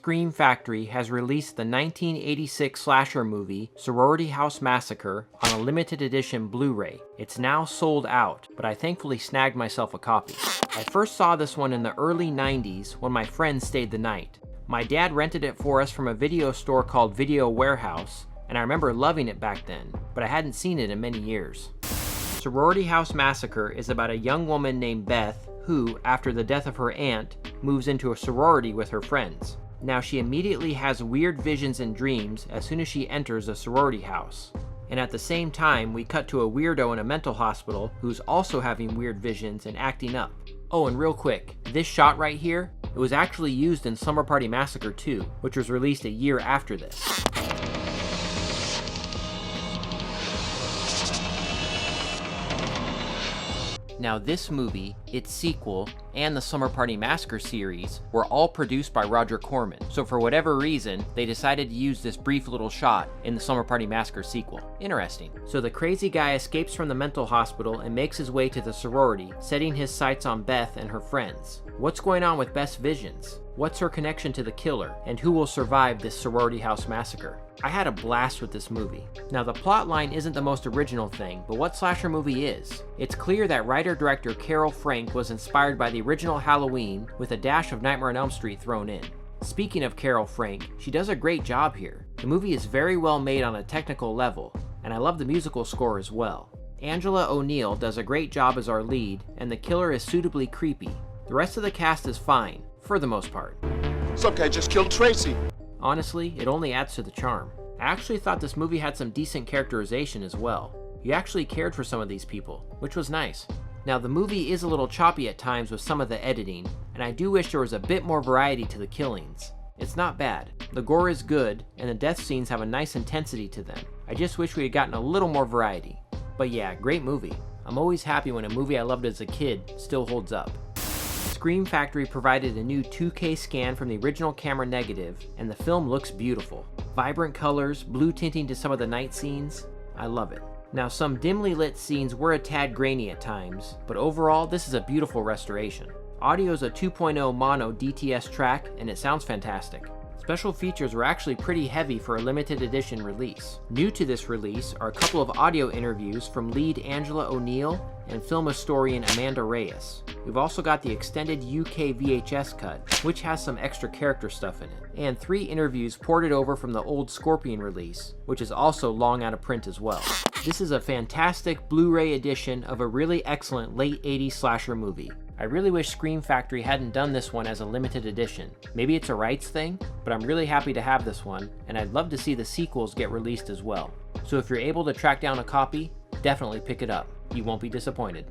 Scream Factory has released the 1986 slasher movie Sorority House Massacre on a limited edition Blu-ray. It's now sold out, but I thankfully snagged myself a copy. I first saw this one in the early 90s when my friend stayed the night. My dad rented it for us from a video store called Video Warehouse, and I remember loving it back then, but I hadn't seen it in many years. Sorority House Massacre is about a young woman named Beth who, after the death of her aunt, moves into a sorority with her friends. Now she immediately has weird visions and dreams as soon as she enters a sorority house. And at the same time, we cut to a weirdo in a mental hospital who's also having weird visions and acting up. Oh, and real quick, this shot right here, it was actually used in Slumber Party Massacre 2, which was released a year after this. Now this movie, its sequel, and the Slumber Party Massacre series were all produced by Roger Corman, so for whatever reason, they decided to use this brief little shot in the Slumber Party Massacre sequel. Interesting. So the crazy guy escapes from the mental hospital and makes his way to the sorority, setting his sights on Beth and her friends. What's going on with Beth's visions? What's her connection to the killer? And who will survive this sorority house massacre? I had a blast with this movie. Now the plot line isn't the most original thing, but what slasher movie is? It's clear that writer-director Carol Frank was inspired by the original Halloween with a dash of Nightmare on Elm Street thrown in. Speaking of Carol Frank, she does a great job here. The movie is very well made on a technical level, and I love the musical score as well. Angela O'Neill does a great job as our lead, and the killer is suitably creepy. The rest of the cast is fine, for the most part. Some guy just killed Tracy. Honestly, it only adds to the charm. I actually thought this movie had some decent characterization as well. You actually cared for some of these people, which was nice. Now the movie is a little choppy at times with some of the editing, and I do wish there was a bit more variety to the killings. It's not bad. The gore is good, and the death scenes have a nice intensity to them. I just wish we had gotten a little more variety. But yeah, great movie. I'm always happy when a movie I loved as a kid still holds up. Scream Factory provided a new 2K scan from the original camera negative, and the film looks beautiful. Vibrant colors, blue tinting to some of the night scenes. I love it. Now some dimly lit scenes were a tad grainy at times, but overall this is a beautiful restoration. Audio is a 2.0 mono DTS track, and it sounds fantastic. Special features were actually pretty heavy for a limited edition release. New to this release are a couple of audio interviews from lead Angela O'Neill and film historian Amanda Reyes. We've also got the extended UK VHS cut, which has some extra character stuff in it, and 3 interviews ported over from the old Scorpion release, which is also long out of print as well. This is a fantastic Blu-ray edition of a really excellent late 80s slasher movie. I really wish Scream Factory hadn't done this one as a limited edition. Maybe it's a rights thing, but I'm really happy to have this one, and I'd love to see the sequels get released as well. So if you're able to track down a copy, definitely pick it up. You won't be disappointed.